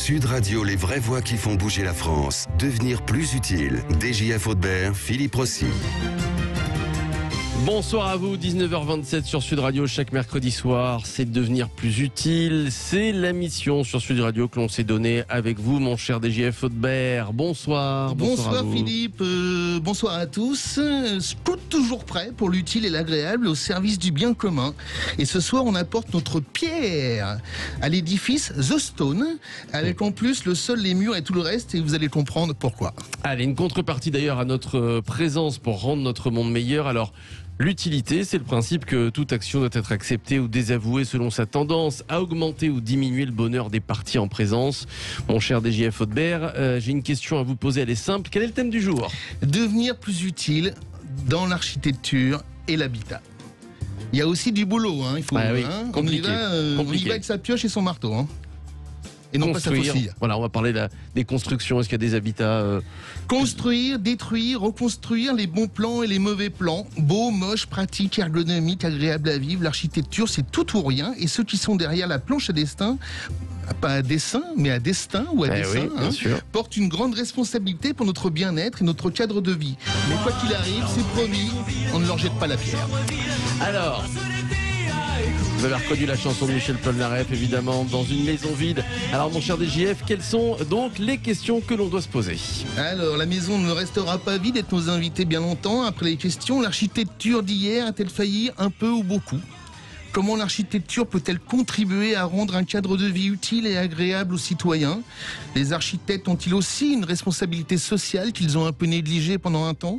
Sud Radio, les vraies voix qui font bouger la France. Devenir plus utile. DJF Audebert, Philippe Rossi. Bonsoir à vous, 19h27 sur Sud Radio. Chaque mercredi soir, c'est devenir plus utile. C'est la mission sur Sud Radio que l'on s'est donnée avec vous, mon cher DJF Audebert. Bonsoir. Bonsoir Philippe, bonsoir à tous. Toujours prêt pour l'utile et l'agréable au service du bien commun. Et ce soir, on apporte notre pierre à l'édifice The Stone, avec en plus le sol, les murs et tout le reste, et vous allez comprendre pourquoi. Allez, une contrepartie d'ailleurs à notre présence pour rendre notre monde meilleur. Alors, l'utilité, c'est le principe que toute action doit être acceptée ou désavouée selon sa tendance à augmenter ou diminuer le bonheur des parties en présence. Mon cher DJF Audebert, j'ai une question à vous poser, elle est simple. Quel est le thème du jour ? Devenir plus utile dans l'architecture et l'habitat. Il y a aussi du boulot, il faut. Ah oui, on y va avec sa pioche et son marteau. Et non pas sa faucille. Voilà, on va parler des constructions. Est-ce qu'il y a des habitats Construire, détruire, reconstruire, les bons plans et les mauvais plans. Beau, moche, pratique, ergonomique, agréable à vivre. L'architecture, c'est tout ou rien. Et ceux qui sont derrière la planche à destin, pas à dessin, mais à destin ou à dessin, portent une grande responsabilité pour notre bien-être et notre cadre de vie. Mais quoi qu'il arrive, c'est promis, on ne leur jette pas la pierre. Alors, vous avez reconnu la chanson de Michel Polnareff, évidemment, dans une maison vide. Alors, mon cher DJF, quelles sont donc les questions que l'on doit se poser ? Alors, la maison ne restera pas vide, être nos invités bien longtemps. Après les questions, l'architecture d'hier a-t-elle failli un peu ou beaucoup ? Comment l'architecture peut-elle contribuer à rendre un cadre de vie utile et agréable aux citoyens ? Les architectes ont-ils aussi une responsabilité sociale qu'ils ont un peu négligée pendant un temps ?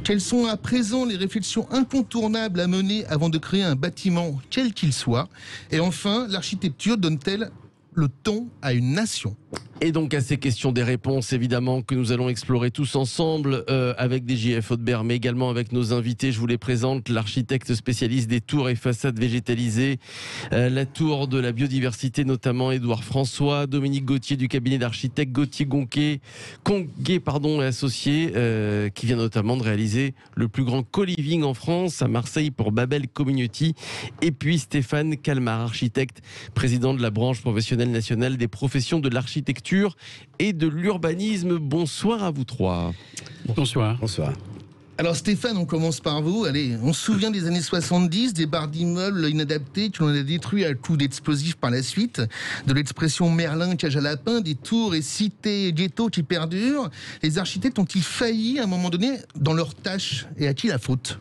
Quelles sont à présent les réflexions incontournables à mener avant de créer un bâtiment, quel qu'il soit ? Et enfin, l'architecture donne-t-elle le ton à une nation ? Et donc à ces questions des réponses évidemment que nous allons explorer tous ensemble avec DJF Audebert mais également avec nos invités. Je vous les présente, l'architecte spécialiste des tours et façades végétalisées, la tour de la biodiversité notamment Édouard François, Dominique Gauthier du cabinet d'architecte Gauthier-Conguet et associé qui vient notamment de réaliser le plus grand co-living en France à Marseille pour Babel Community, et puis Stéphane Calmar, architecte, président de la branche professionnelle nationale des professions de l'architecture et de l'urbanisme. Bonsoir à vous trois. Bonsoir. Bonsoir. Alors Stéphane, on commence par vous. Allez, on se souvient des années 70, des barres d'immeubles inadaptés que l'on a détruits à coups d'explosifs par la suite, de l'expression Merlin cage à lapin, des tours et cités ghettos qui perdurent. Les architectes ont-ils failli à un moment donné dans leur tâche, et à qui la faute ?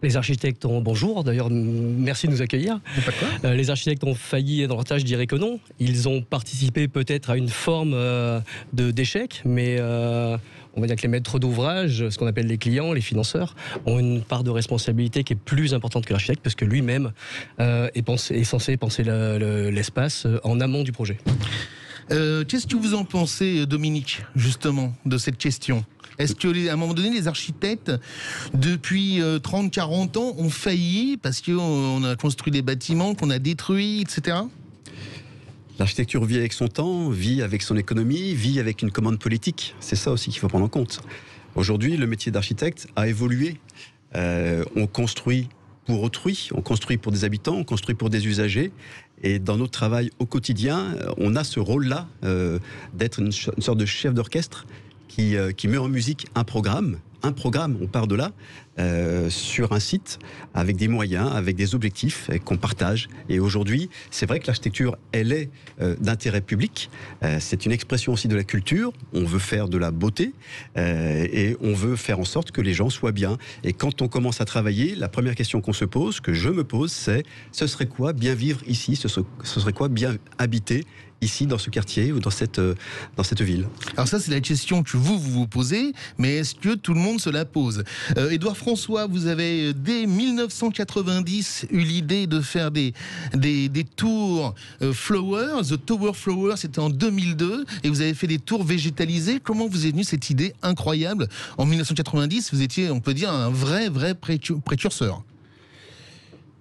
Les architectes ont... Bonjour, d'ailleurs, merci de nous accueillir. Les architectes ont failli dans leur tâche, je dirais que non. Ils ont participé peut-être à une forme d'échec, mais on va dire que les maîtres d'ouvrage, ce qu'on appelle les clients, les financeurs, ont une part de responsabilité qui est plus importante que l'architecte, parce que lui-même est censé penser l'espace en amont du projet. Qu'est-ce que vous en pensez, Dominique, justement, de cette question ? Est-ce qu'à un moment donné, les architectes, depuis 30-40 ans, ont failli parce qu'on a construit des bâtiments qu'on a détruits, etc. ? L'architecture vit avec son temps, vit avec son économie, vit avec une commande politique. C'est ça aussi qu'il faut prendre en compte. Aujourd'hui, le métier d'architecte a évolué. On construit pour autrui, on construit pour des habitants, on construit pour des usagers. Et dans notre travail au quotidien, on a ce rôle-là d'être une sorte de chef d'orchestre qui met en musique un programme, on part de là, sur un site, avec des moyens, avec des objectifs qu'on partage. Et aujourd'hui, c'est vrai que l'architecture, elle est d'intérêt public. C'est une expression aussi de la culture. On veut faire de la beauté et on veut faire en sorte que les gens soient bien. Et quand on commence à travailler, la première question qu'on se pose, que je me pose, c'est ce serait quoi bien vivre ici ? Ce serait quoi bien habiter ici, dans ce quartier ou dans cette ville ? Alors ça, c'est la question que vous posez, mais est-ce que tout le monde se la pose ? Édouard François, vous avez, dès 1990, eu l'idée de faire des tours Flower. The Tower Flower, c'était en 2002, et vous avez fait des tours végétalisées. Comment vous est venue cette idée incroyable ? En 1990, vous étiez, on peut dire, un vrai précurseur.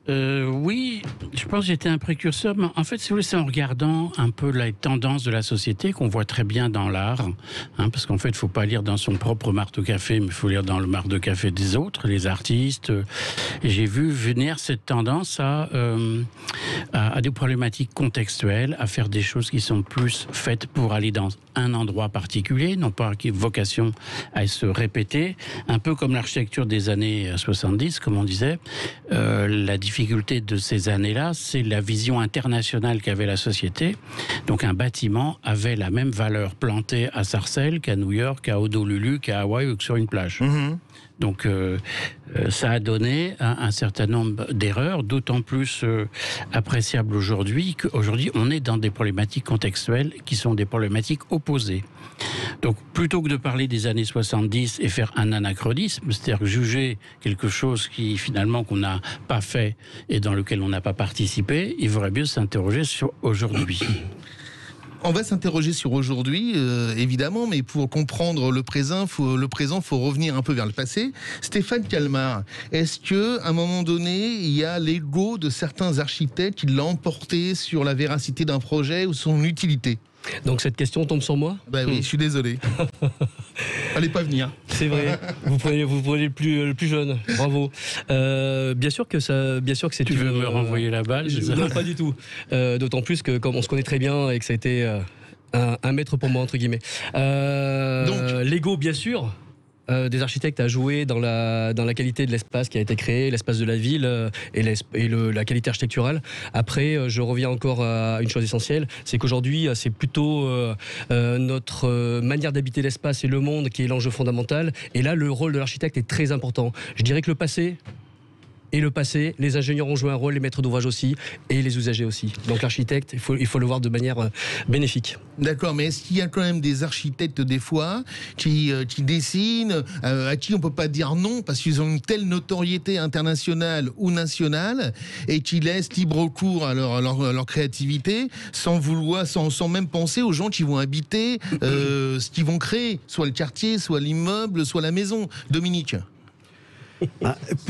Oui, je pense que j'étais un précurseur, mais en fait, si vous voulez, c'est en regardant un peu les tendances de la société qu'on voit très bien dans l'art, parce qu'en fait, il ne faut pas lire dans son propre marteau-café, mais il faut lire dans le marteau-café des autres, les artistes. Et j'ai vu venir cette tendance à des problématiques contextuelles, à faire des choses qui sont plus faites pour aller dans un endroit particulier, non pas qui vocation à se répéter, un peu comme l'architecture des années 70, comme on disait. La difficulté de ces années-là, c'est la vision internationale qu'avait la société. Donc un bâtiment avait la même valeur plantée à Sarcelles qu'à New York, qu'à Honolulu, qu'à Hawaï ou que sur une plage. Donc ça a donné un certain nombre d'erreurs, d'autant plus appréciables aujourd'hui qu'aujourd'hui on est dans des problématiques contextuelles qui sont des problématiques opposées. Donc plutôt que de parler des années 70 et faire un anachronisme, c'est-à-dire juger quelque chose qui finalement qu'on n'a pas fait et dans lequel on n'a pas participé, il vaudrait mieux s'interroger sur aujourd'hui. On va s'interroger sur aujourd'hui, évidemment, mais pour comprendre le présent, faut revenir un peu vers le passé. Stéphane Calmar, est-ce que, à un moment donné, il y a l'ego de certains architectes qui l'a emporté sur la véracité d'un projet ou son utilité ? Donc cette question tombe sur moi ? Bah oui, je suis désolé. Allez pas venir. C'est vrai. Vous prenez le plus jeune. Bravo. Bien sûr que c'est. Tu veux me renvoyer la balle ? Non, pas du tout. D'autant plus que comme on se connaît très bien et que ça a été un maître pour moi entre guillemets. Donc l'ego, bien sûr. Des architectes à jouer dans la qualité de l'espace qui a été créé, l'espace de la ville et la qualité architecturale. Après, je reviens encore à une chose essentielle, c'est qu'aujourd'hui, c'est plutôt notre manière d'habiter l'espace et le monde qui est l'enjeu fondamental. Et là, le rôle de l'architecte est très important. Je dirais que le passé, les ingénieurs ont joué un rôle, les maîtres d'ouvrage aussi, et les usagers aussi. Donc l'architecte, il faut le voir de manière bénéfique. D'accord, mais est-ce qu'il y a quand même des architectes, des fois, qui dessinent, à qui on ne peut pas dire non, parce qu'ils ont une telle notoriété internationale ou nationale, et qui laissent libre cours à leur créativité, sans même penser aux gens qui vont habiter ce qu'ils vont créer, soit le quartier, soit l'immeuble, soit la maison. Dominique ?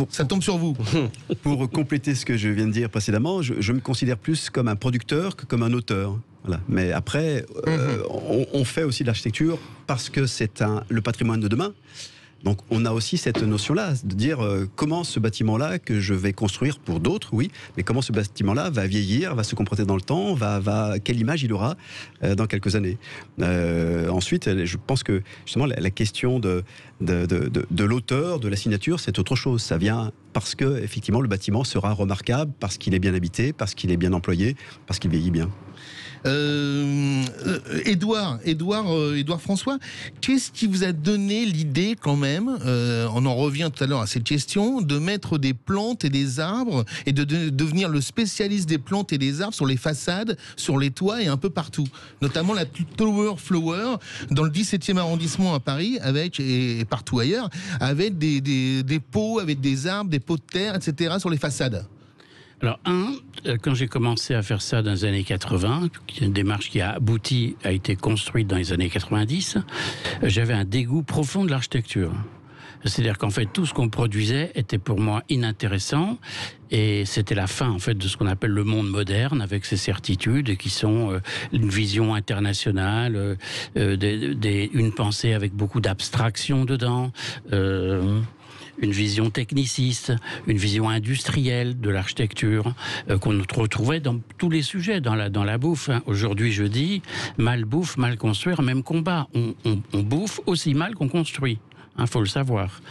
Ça tombe sur vous. Pour compléter ce que je viens de dire précédemment, je me considère plus comme un producteur que comme un auteur. Voilà. Mais après, on fait aussi de l'architecture parce que c'est le patrimoine de demain. Donc on a aussi cette notion-là, de dire comment ce bâtiment-là que je vais construire pour d'autres, oui, mais comment ce bâtiment-là va vieillir, va se comporter dans le temps, quelle image il aura dans quelques années. Ensuite, je pense que justement la question de l'auteur, de la signature, c'est autre chose. Ça vient parce que effectivement le bâtiment sera remarquable, parce qu'il est bien habité, parce qu'il est bien employé, parce qu'il vieillit bien. Édouard François, qu'est-ce qui vous a donné l'idée quand même, on en revient tout à l'heure à cette question, de mettre des plantes et des arbres et de devenir le spécialiste des plantes et des arbres sur les façades, sur les toits et un peu partout, notamment la Tower Flower dans le 17e arrondissement à Paris, et partout ailleurs, avec des pots, avec des arbres, des pots de terre, etc. sur les façades. Alors, quand j'ai commencé à faire ça dans les années 80, une démarche qui a abouti, a été construite dans les années 90, j'avais un dégoût profond de l'architecture. C'est-à-dire qu'en fait, tout ce qu'on produisait était pour moi inintéressant et c'était la fin en fait de ce qu'on appelle le monde moderne avec ses certitudes qui sont une vision internationale, une pensée avec beaucoup d'abstraction dedans, une vision techniciste, une vision industrielle de l'architecture qu'on retrouvait dans tous les sujets, dans la bouffe. Aujourd'hui, je dis, mal bouffe, mal construire, même combat. On bouffe aussi mal qu'on construit. Faut le savoir.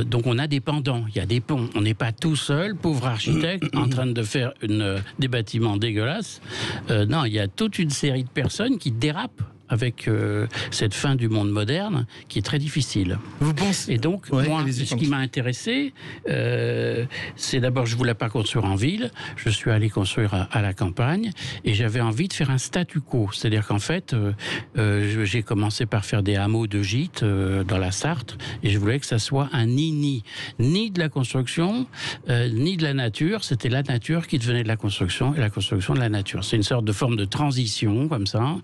Donc on a des pendants, il y a des ponts. On n'est pas tout seul, pauvre architecte, en train de faire des bâtiments dégueulasses. Non, il y a toute une série de personnes qui dérapent avec cette fin du monde moderne qui est très difficile. Vous pensez... Et donc, moi, ce qui m'a intéressé, c'est d'abord, je ne voulais pas construire en ville, je suis allé construire à la campagne, et j'avais envie de faire un statu quo. C'est-à-dire qu'en fait, j'ai commencé par faire des hameaux de gîtes dans la Sarthe, et je voulais que ça soit un ni de la construction, ni de la nature. C'était la nature qui devenait de la construction, et la construction de la nature. C'est une sorte de forme de transition, comme ça,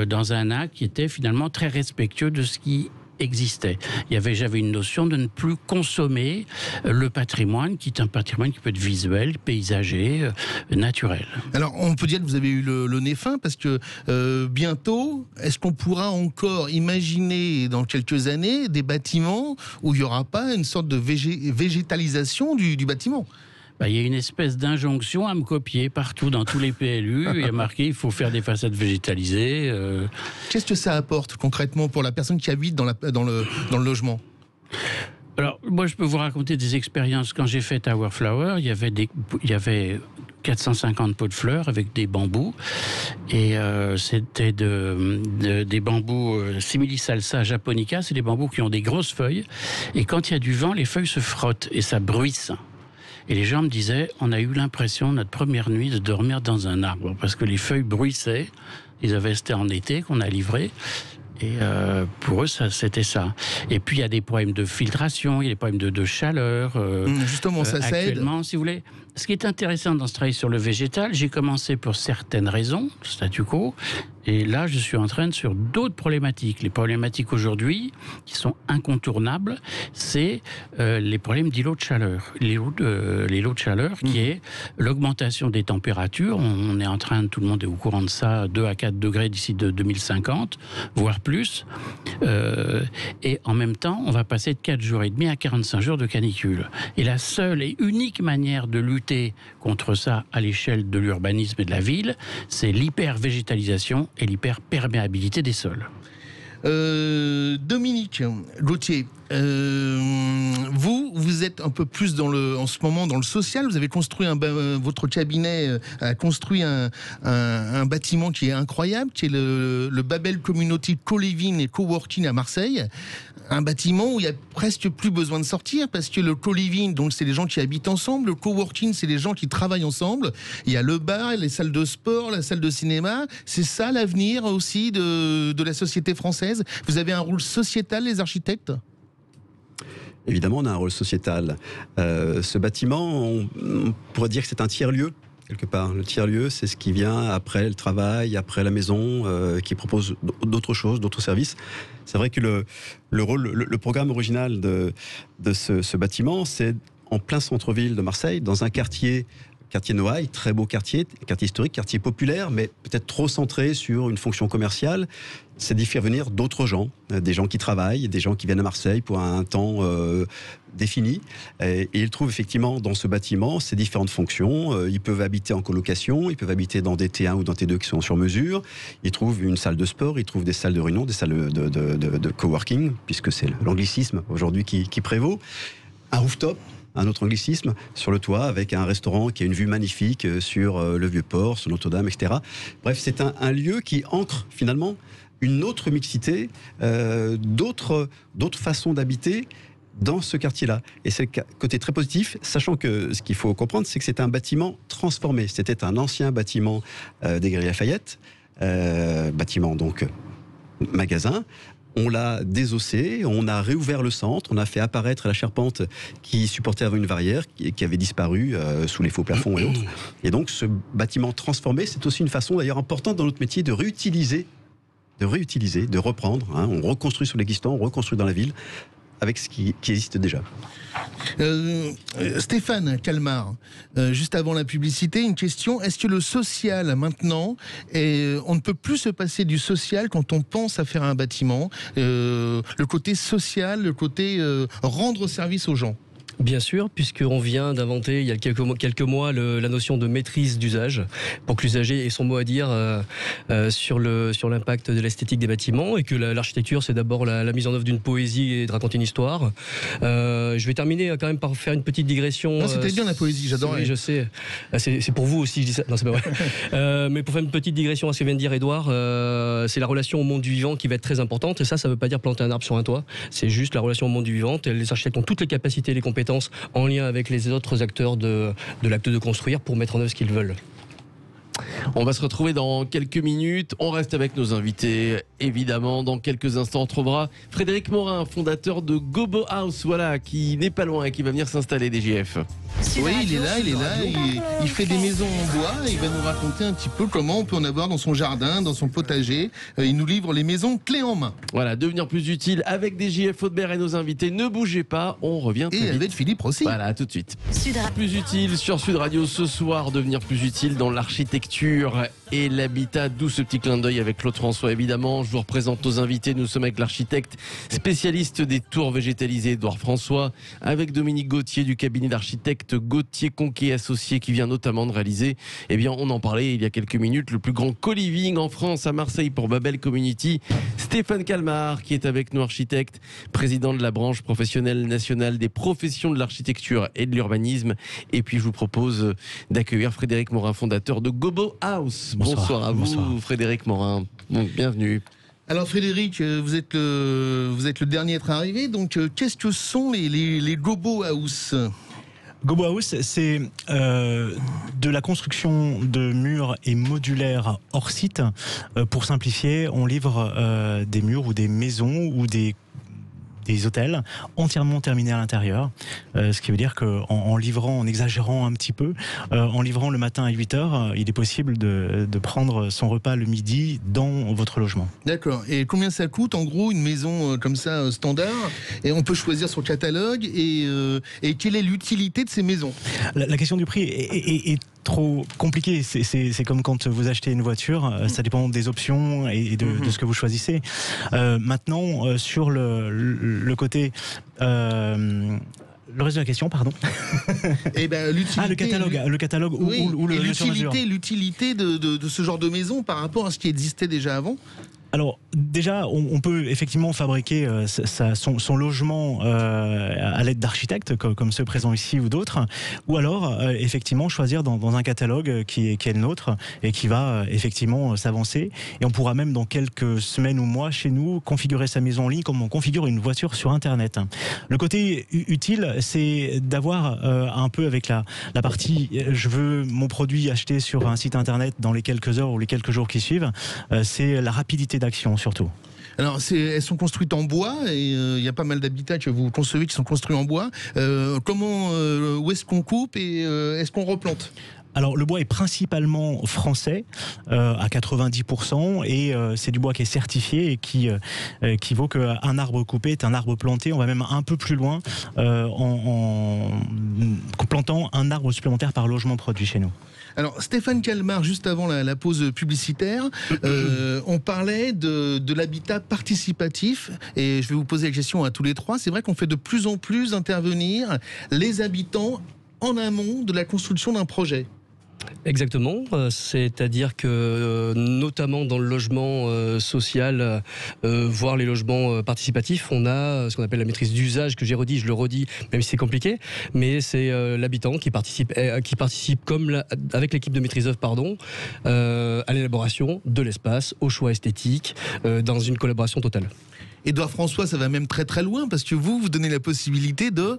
dans un acte qui était finalement très respectueux de ce qui existait. J'avais une notion de ne plus consommer le patrimoine, qui est un patrimoine qui peut être visuel, paysager, naturel. Alors, on peut dire que vous avez eu le nez fin, parce que bientôt, est-ce qu'on pourra encore imaginer dans quelques années des bâtiments où il n'y aura pas une sorte de végétalisation du bâtiment? Il y a une espèce d'injonction à me copier partout dans tous les PLU. Il y a marqué il faut faire des façades végétalisées. Qu'est-ce que ça apporte concrètement pour la personne qui habite dans le logement? Alors, moi, je peux vous raconter des expériences. Quand j'ai fait Tower Flower, il y avait 450 pots de fleurs avec des bambous. Et c'était des bambous Simili-salsa japonica. C'est des bambous qui ont des grosses feuilles. Et quand il y a du vent, les feuilles se frottent et ça bruisse. Et les gens me disaient, on a eu l'impression, notre première nuit, de dormir dans un arbre, parce que les feuilles bruissaient. Ils avaient été en été qu'on a livré. Et pour eux, c'était ça. Et puis, il y a des problèmes de filtration, il y a des problèmes de chaleur. Justement, ça aide. Actuellement, si vous voulez. Ce qui est intéressant dans ce travail sur le végétal, j'ai commencé pour certaines raisons, statu quo, et là, je suis en train sur d'autres problématiques. Les problématiques aujourd'hui, qui sont incontournables, c'est les problèmes d'îlots de chaleur. Les lots de chaleur, qui est l'augmentation des températures. On est en train, tout le monde est au courant de ça, 2 à 4 degrés d'ici 2050, voire plus. Et en même temps, on va passer de 4 jours et demi à 45 jours de canicule. Et la seule et unique manière de lutter contre ça à l'échelle de l'urbanisme et de la ville, c'est l'hyper-végétalisation et l'hyper-perméabilité des sols. Dominique Gauthier, vous êtes un peu plus en ce moment dans le social. Vous avez construit votre cabinet a construit un bâtiment qui est incroyable, qui est le Babel Community Co-Living et Co-Working à Marseille. Un bâtiment où il n'y a presque plus besoin de sortir, parce que le co-living, donc c'est les gens qui habitent ensemble, le co-working, c'est les gens qui travaillent ensemble. Il y a le bar, les salles de sport, la salle de cinéma. C'est ça l'avenir aussi de la société française. Vous avez un rôle sociétal, les architectes ? Évidemment, on a un rôle sociétal. Ce bâtiment, on pourrait dire que c'est un tiers-lieu. Quelque part. Le tiers-lieu, c'est ce qui vient après le travail, après la maison, qui propose d'autres choses, d'autres services. C'est vrai que le programme original de ce bâtiment, c'est en plein centre-ville de Marseille, dans un quartier Noailles, très beau quartier historique, quartier populaire, mais peut-être trop centré sur une fonction commerciale. C'est d'y faire venir d'autres gens, des gens qui travaillent, des gens qui viennent à Marseille pour un temps défini. Et ils trouvent effectivement dans ce bâtiment ces différentes fonctions. Ils peuvent habiter en colocation, ils peuvent habiter dans des T1 ou dans T2 qui sont sur mesure. Ils trouvent une salle de sport, ils trouvent des salles de réunion, des salles de coworking, puisque c'est l'anglicisme aujourd'hui qui prévaut. Un rooftop, un autre anglicisme, sur le toit, avec un restaurant qui a une vue magnifique sur le Vieux-Port, sur Notre-Dame, etc. Bref, c'est un lieu qui ancre finalement une autre mixité, d'autres façons d'habiter dans ce quartier-là. Et c'est le côté très positif, sachant que ce qu'il faut comprendre, c'est que c'est un bâtiment transformé. C'était un ancien bâtiment des Galeries Lafayette, bâtiment donc magasin. On l'a désossé, on a réouvert le centre, on a fait apparaître la charpente qui supportait avant une verrière qui avait disparu sous les faux plafonds et autres. Et donc ce bâtiment transformé, c'est aussi une façon d'ailleurs importante dans notre métier de réutiliser, de reprendre. On reconstruit sur l'existant, on reconstruit dans la ville avec ce qui existe déjà. Stéphane Calmar, juste avant la publicité, une question. Est-ce que le social maintenant, on ne peut plus se passer du social quand on pense à faire un bâtiment, le côté social, le côté rendre service aux gens? Bien sûr, puisqu'on vient d'inventer il y a quelques mois la notion de maîtrise d'usage, pour que l'usager ait son mot à dire sur l'impact de l'esthétique des bâtiments, et que l'architecture, c'est d'abord la mise en œuvre d'une poésie et de raconter une histoire. Je vais terminer quand même par faire une petite digression. Non, c'était bien la poésie, j'adorais. Oui, je sais. C'est pour vous aussi, je dis ça. Non, c'est pas vrai. Mais pour faire une petite digression à ce que vient de dire Édouard, c'est la relation au monde du vivant qui va être très importante, et ça veut pas dire planter un arbre sur un toit, c'est juste la relation au monde du vivant. Les architectes ont toutes les capacités et les compétences en lien avec les autres acteurs de l'acte de construire pour mettre en œuvre ce qu'ils veulent. On va se retrouver dans quelques minutes. On reste avec nos invités, évidemment. Dans quelques instants, on trouvera Frédéric Morin, fondateur de Gobo House, voilà, qui n'est pas loin et qui va venir s'installer, DGF. Oui, il est là, il fait des maisons en bois et il va nous raconter un petit peu comment on peut en avoir dans son jardin, dans son potager. Il nous livre les maisons clés en main. Voilà, devenir plus utile avec DJF Audebert et nos invités. Ne bougez pas, on revient très vite. Et avec Philippe aussi. Voilà, à tout de suite. Plus utile sur Sud Radio ce soir, devenir plus utile dans l'architecture et l'habitat. D'où ce petit clin d'œil avec Claude François, évidemment. Je vous représente nos invités. Nous sommes avec l'architecte spécialiste des tours végétalisées, Édouard François, avec Dominique Gauthier du cabinet d'architecte Gauthier Conquet Associés, qui vient notamment de réaliser, eh bien, on en parlait il y a quelques minutes, le plus grand co-living en France à Marseille pour Babel Community. Stéphane Calmar, qui est avec nous, architecte, président de la branche professionnelle nationale des professions de l'architecture et de l'urbanisme. Et puis, je vous propose d'accueillir Frédéric Morin, fondateur de Gobo House. Bonsoir à vous, bonsoir. Frédéric Morin. Donc, bienvenue. Alors Frédéric, vous êtes le dernier à être arrivé, donc qu'est-ce que sont les Gobo House ? Gobo House, c'est de la construction de murs et modulaires hors site. Pour simplifier, on livre des murs ou des maisons ou des hôtels entièrement terminés à l'intérieur, ce qui veut dire qu'en livrant, en exagérant un petit peu, en livrant le matin à 8h, il est possible de prendre son repas le midi dans votre logement. D'accord. Et combien ça coûte en gros une maison comme ça standard ? Et on peut choisir son catalogue et quelle est l'utilité de ces maisons ? La question du prix est trop compliqué. C'est comme quand vous achetez une voiture, ça dépend des options et de ce que vous choisissez. Maintenant, sur le côté... le reste de la question, pardon. Eh ben, le catalogue oui, ou l'utilité de ce genre de maison par rapport à ce qui existait déjà avant. Alors déjà, on peut effectivement fabriquer son logement à l'aide d'architectes comme ceux présents ici ou d'autres, ou alors effectivement choisir dans un catalogue qui est le nôtre et qui va effectivement s'avancer. Et on pourra même dans quelques semaines ou mois chez nous configurer sa maison en ligne comme on configure une voiture sur Internet. Le côté utile, c'est d'avoir un peu avec la partie je veux mon produit acheté sur un site Internet dans les quelques heures ou les quelques jours qui suivent, c'est la rapidité d'action surtout. Alors, elles sont construites en bois et il y a pas mal d'habitats que vous concevez qui sont construits en bois. Où est-ce qu'on coupe et est-ce qu'on replante ? Alors le bois est principalement français à 90% et c'est du bois qui est certifié et qui vaut qu'un arbre coupé est un arbre planté. On va même un peu plus loin en plantant un arbre supplémentaire par logement produit chez nous. Alors Stéphane Calmar, juste avant la pause publicitaire, on parlait de l'habitat participatif et je vais vous poser la question à tous les trois. C'est vrai qu'on fait de plus en plus intervenir les habitants en amont de la construction d'un projet. Exactement, c'est-à-dire que notamment dans le logement social, voire les logements participatifs, on a ce qu'on appelle la maîtrise d'usage, que je le redis, même si c'est compliqué, mais c'est l'habitant qui participe comme avec l'équipe de maîtrise d'œuvre, à l'élaboration de l'espace, au choix esthétique, dans une collaboration totale. Édouard François, ça va même très très loin, parce que vous donnez la possibilité de...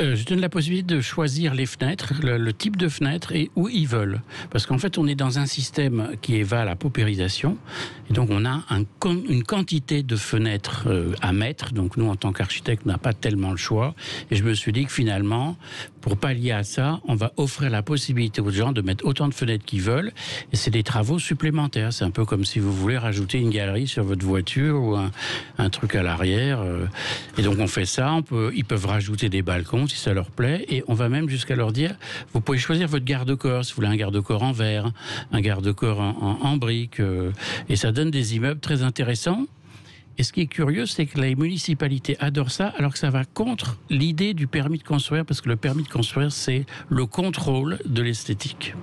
Je donne la possibilité de choisir les fenêtres, le type de fenêtre et où ils veulent. Parce qu'en fait, on est dans un système qui va à la paupérisation. Et donc, on a une quantité de fenêtres à mettre. Donc, nous, en tant qu'architectes, on n'a pas tellement le choix. Et je me suis dit que finalement, pour pallier à ça, on va offrir la possibilité aux gens de mettre autant de fenêtres qu'ils veulent. Et c'est des travaux supplémentaires. C'est un peu comme si vous voulez rajouter une galerie sur votre voiture ou un truc à l'arrière. Et donc, on fait ça. Ils peuvent rajouter des balcons si ça leur plaît, et on va même jusqu'à leur dire, vous pouvez choisir votre garde-corps, si vous voulez un garde-corps en verre, un garde-corps en briques, et ça donne des immeubles très intéressants. Et ce qui est curieux, c'est que les municipalités adorent ça, alors que ça va contre l'idée du permis de construire, parce que le permis de construire, c'est le contrôle de l'esthétique.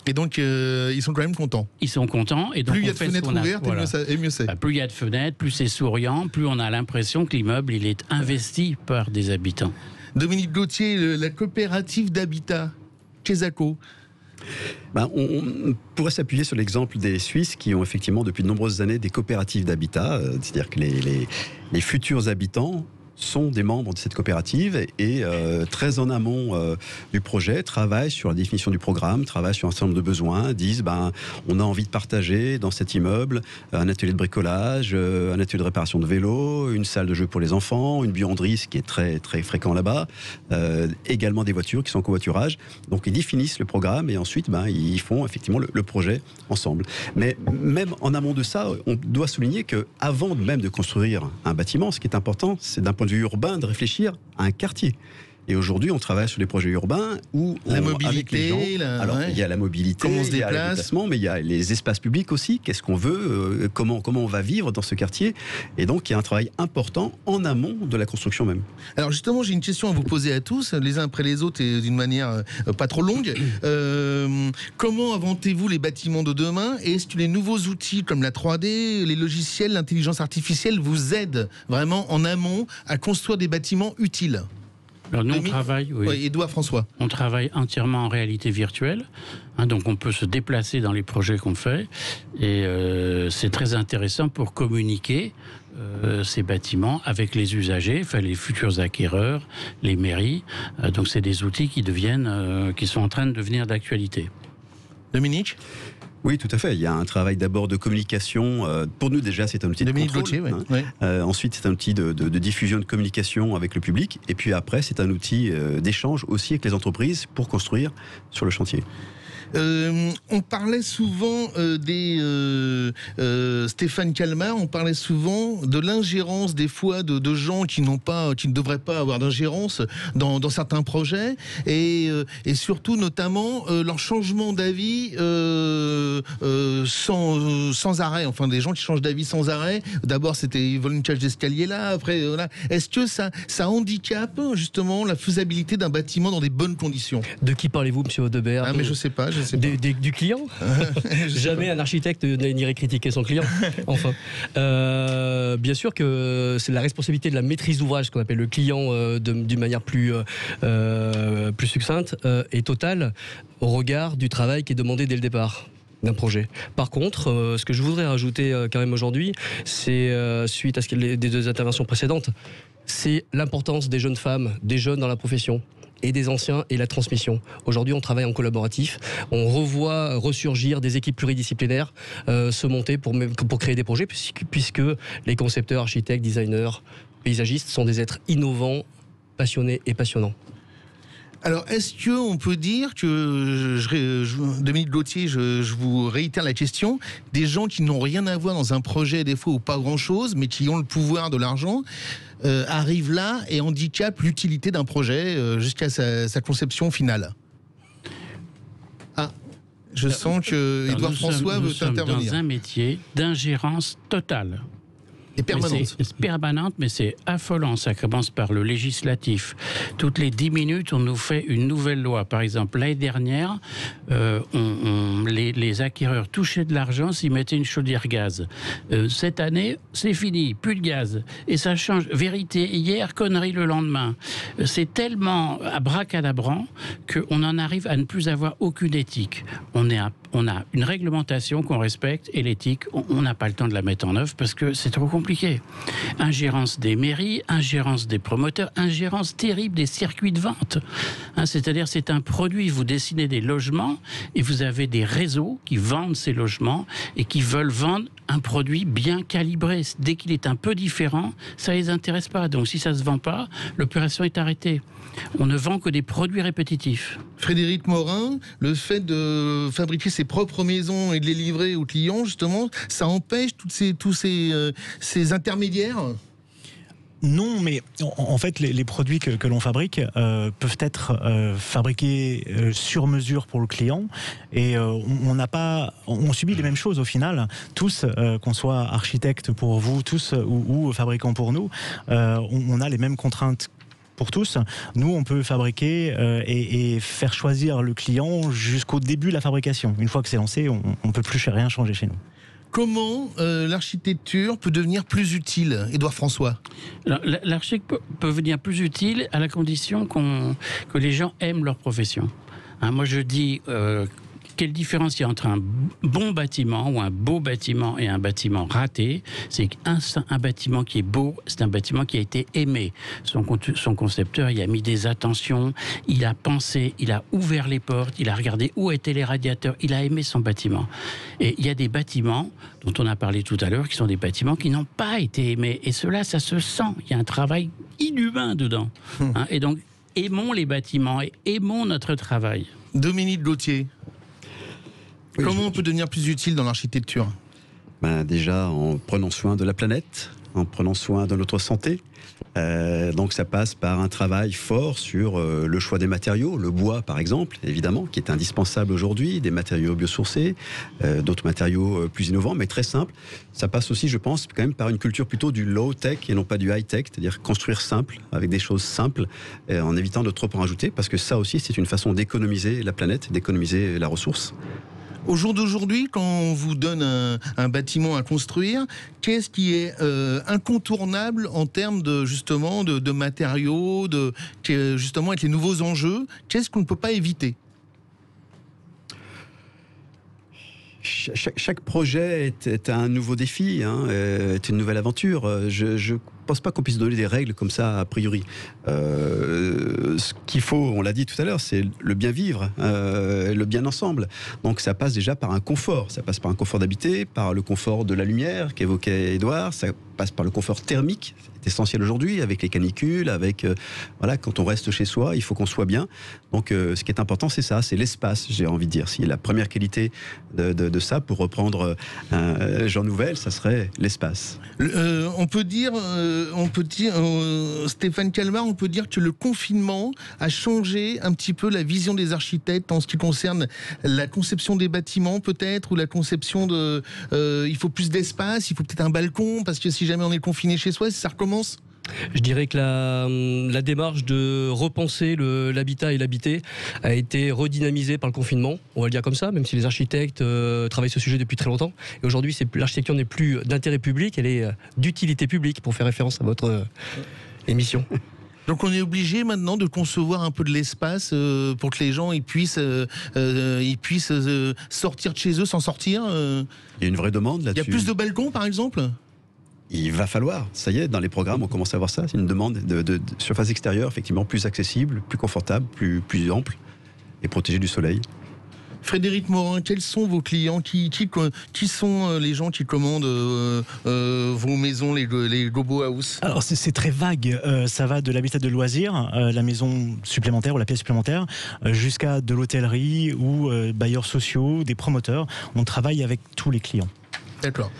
Et donc, ils sont quand même contents. Ils sont contents. Et donc, plus il y a de fenêtres ouvertes, et mieux c'est. Plus il y a de fenêtres, plus c'est souriant, plus on a l'impression que l'immeuble il est investi par des habitants. Dominique Gauthier, la coopérative d'habitat, Kesako. On pourrait s'appuyer sur l'exemple des Suisses qui ont effectivement depuis de nombreuses années des coopératives d'habitat, c'est-à-dire que les futurs habitants sont des membres de cette coopérative et très en amont du projet travaillent sur la définition du programme, travaillent sur un certain nombre de besoins, disent on a envie de partager dans cet immeuble un atelier de bricolage, un atelier de réparation de vélo, une salle de jeu pour les enfants, une buanderie, ce qui est très, très fréquent là-bas, également des voitures qui sont en covoiturage. Donc ils définissent le programme et ensuite ils font effectivement le projet ensemble. Mais même en amont de ça, on doit souligner qu'avant même de construire un bâtiment, ce qui est important, c'est d'un point de vue urbain de réfléchir à un quartier. Et aujourd'hui, on travaille sur des projets urbains où la mobilité, alors il y a la mobilité, comment on se il y a le déplace, déplacement, mais il y a les espaces publics aussi. Qu'est-ce qu'on veut, comment on va vivre dans ce quartier. Et donc, il y a un travail important en amont de la construction même. Alors justement, j'ai une question à vous poser à tous, les uns après les autres et d'une manière pas trop longue. Comment inventez-vous les bâtiments de demain? Et est-ce que les nouveaux outils comme la 3D, les logiciels, l'intelligence artificielle vous aident vraiment en amont à construire des bâtiments utiles? Alors nous, on travaille, Édouard François. On travaille entièrement en réalité virtuelle, donc on peut se déplacer dans les projets qu'on fait, et c'est très intéressant pour communiquer ces bâtiments avec les usagers, les futurs acquéreurs, les mairies. Donc c'est des outils qui sont en train de devenir d'actualité. Dominique ? Oui, tout à fait. Il y a un travail d'abord de communication. Pour nous, déjà, c'est un outil de contrôle. Gauthier, ensuite, c'est un outil de diffusion de communication avec le public. Et puis après, c'est un outil d'échange aussi avec les entreprises pour construire sur le chantier. On parlait souvent Stéphane Calmar, on parlait souvent de l'ingérence des fois de gens qui ne devraient pas avoir d'ingérence dans certains projets et surtout notamment leur changement d'avis sans arrêt. Enfin, des gens qui changent d'avis sans arrêt. D'abord, ils veulent une cage d'escalier là. Après, voilà. Est-ce que ça handicape justement la faisabilité d'un bâtiment dans des bonnes conditions? De qui parlez-vous, monsieur Audebert? Mais je sais pas. Du client. Jamais un architecte n'irait critiquer son client. Enfin, bien sûr que c'est la responsabilité de la maîtrise d'ouvrage, ce qu'on appelle le client, d'une manière plus succincte et totale, au regard du travail qui est demandé dès le départ d'un projet. Par contre, ce que je voudrais rajouter quand même aujourd'hui, c'est suite à des deux interventions précédentes, c'est l'importance des jeunes femmes, des jeunes dans la profession, et des anciens et la transmission. Aujourd'hui, on travaille en collaboratif. On revoit ressurgir des équipes pluridisciplinaires se monter pour créer des projets, puisque les concepteurs, architectes, designers, paysagistes sont des êtres innovants, passionnés et passionnants. Alors, est-ce qu'on peut dire que, Dominique Gauthier, je vous réitère la question, des gens qui n'ont rien à voir dans un projet, des fois, ou pas grand-chose, mais qui ont le pouvoir de l'argent, arrivent là et handicapent l'utilité d'un projet jusqu'à sa conception finale? Je sens que Édouard François veut intervenir. Nous sommes dans un métier d'ingérence totale. Et permanente. C'est permanente, mais c'est affolant. Ça commence par le législatif. Toutes les 10 minutes, on nous fait une nouvelle loi. Par exemple, l'année dernière, les acquéreurs touchaient de l'argent s'ils mettaient une chaudière gaz. Cette année, c'est fini, plus de gaz. Et ça change. Vérité hier, connerie le lendemain. C'est tellement abracadabrant qu'on en arrive à ne plus avoir aucune éthique. On a une réglementation qu'on respecte et l'éthique, on n'a pas le temps de la mettre en œuvre parce que c'est trop compliqué. Ingérence des mairies, ingérence des promoteurs, ingérence terrible des circuits de vente. C'est-à-dire, c'est un produit, vous dessinez des logements et vous avez des réseaux qui vendent ces logements et qui veulent vendre un produit bien calibré. Dès qu'il est un peu différent, ça ne les intéresse pas. Donc si ça ne se vend pas, l'opération est arrêtée. On ne vend que des produits répétitifs. Frédéric Morin, le fait de fabriquer ses propres maisons et de les livrer aux clients, justement, ça empêche tous ces intermédiaires? Non, mais en fait, les produits que l'on fabrique peuvent être fabriqués sur mesure pour le client, et on subit les mêmes choses au final. Tous, qu'on soit architecte pour vous, tous ou fabricant pour nous, on a les mêmes contraintes pour tous. Nous, on peut fabriquer et faire choisir le client jusqu'au début de la fabrication. Une fois que c'est lancé, on ne peut plus rien changer chez nous. Comment l'architecture peut devenir plus utile, Édouard François? L'architecture peut devenir plus utile à la condition que les gens aiment leur profession. Moi, je dis quelle différence il y a entre un bon bâtiment ou un beau bâtiment et un bâtiment raté? C'est qu'un bâtiment qui est beau, c'est un bâtiment qui a été aimé. Son concepteur, il a mis des attentions, il a pensé, il a ouvert les portes, il a regardé où étaient les radiateurs, il a aimé son bâtiment. Et il y a des bâtiments dont on a parlé tout à l'heure qui sont des bâtiments qui n'ont pas été aimés. Et cela, ça se sent. Il y a un travail inhumain dedans. Hein, et donc, aimons les bâtiments et aimons notre travail. Dominique Gauthier, comment on peut devenir plus utile dans l'architecture? Déjà en prenant soin de la planète, en prenant soin de notre santé. Donc ça passe par un travail fort sur le choix des matériaux, le bois par exemple, évidemment, qui est indispensable aujourd'hui, des matériaux biosourcés, d'autres matériaux plus innovants, mais très simples. Ça passe aussi, je pense, quand même par une culture plutôt du low-tech et non pas du high-tech, c'est-à-dire construire simple, avec des choses simples, en évitant de trop en rajouter, parce que ça aussi, c'est une façon d'économiser la planète, d'économiser la ressource. Au jour d'aujourd'hui, quand on vous donne un bâtiment à construire, qu'est-ce qui est incontournable en termes de matériaux, justement avec les nouveaux enjeux? Qu'est-ce qu'on ne peut pas éviter? Chaque projet est un nouveau défi, est une nouvelle aventure. Je pense pas qu'on puisse donner des règles comme ça a priori. Ce qu'il faut, on l'a dit tout à l'heure, c'est le bien vivre, le bien ensemble. Donc ça passe déjà par un confort. Ça passe par un confort d'habiter, par le confort de la lumière qu'évoquait Édouard. Ça passe par le confort thermique. C'est essentiel aujourd'hui avec les canicules, avec quand on reste chez soi, il faut qu'on soit bien. Donc ce qui est important, c'est ça, c'est l'espace. J'ai envie de dire, si la première qualité de ça, pour reprendre Jean Nouvel, ça serait l'espace. On peut dire, Stéphane Calmar, on peut dire que le confinement a changé un petit peu la vision des architectes en ce qui concerne la conception des bâtiments peut-être, ou la conception il faut plus d'espace, il faut peut-être un balcon, parce que si jamais on est confiné chez soi, ça recommence. Je dirais que la démarche de repenser l'habitat et l'habité a été redynamisée par le confinement, on va le dire comme ça, même si les architectes travaillent ce sujet depuis très longtemps. Et aujourd'hui, l'architecture n'est plus d'intérêt public, elle est d'utilité publique, pour faire référence à votre émission. Donc on est obligé maintenant de concevoir un peu de l'espace pour que les gens ils puissent sortir de chez eux sans sortir. Il y a une vraie demande là-dessus. Il y a plus de balcons par exemple? Il va falloir, ça y est, dans les programmes, on commence à voir ça. C'est une demande de surface extérieure, effectivement, plus accessible, plus confortable, plus ample et protégée du soleil. Frédéric Morin, quels sont vos clients? Qui sont les gens qui commandent vos maisons, les Gobo House? Alors c'est très vague, ça va de l'habitat de loisirs, la maison supplémentaire ou la pièce supplémentaire, jusqu'à de l'hôtellerie ou bailleurs sociaux, des promoteurs. On travaille avec tous les clients. D'accord.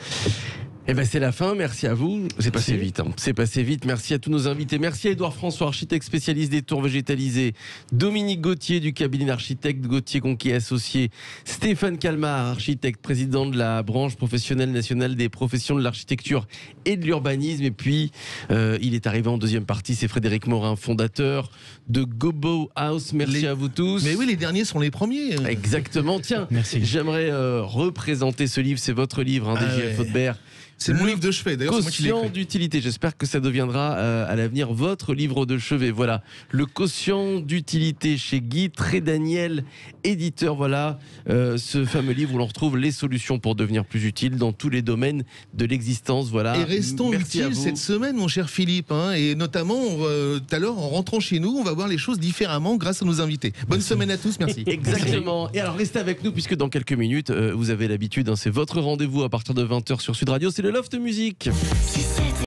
Eh ben c'est la fin, merci à vous. C'est passé vite, c'est passé vite. Merci à tous nos invités. Merci à Édouard François, architecte spécialiste des tours végétalisées. Dominique Gauthier du cabinet d'architecte Gauthier Conquet Associés. Stéphane Calmar, architecte, président de la branche professionnelle nationale des professions de l'architecture et de l'urbanisme. Et puis, il est arrivé en deuxième partie, c'est Frédéric Morin, fondateur de Gobo House. Merci à vous tous. Mais oui, les derniers sont les premiers. Exactement. Tiens, j'aimerais représenter ce livre. C'est votre livre, DGF Audebert. C'est mon livre de chevet, d'ailleurs. Quotient d'utilité. J'espère que ça deviendra à l'avenir votre livre de chevet. Voilà, le quotient d'utilité chez Guy Trédaniel, éditeur. Voilà, ce fameux livre où l'on retrouve les solutions pour devenir plus utile dans tous les domaines de l'existence. Voilà. Et restons utiles cette semaine, mon cher Philippe. Et notamment, tout à l'heure, en rentrant chez nous, on va voir les choses différemment grâce à nos invités. Bonne semaine à tous, merci. Exactement. Et alors, restez avec nous, puisque dans quelques minutes, vous avez l'habitude, c'est votre rendez-vous à partir de 20h sur Sud Radio. C'est le Loft Musique.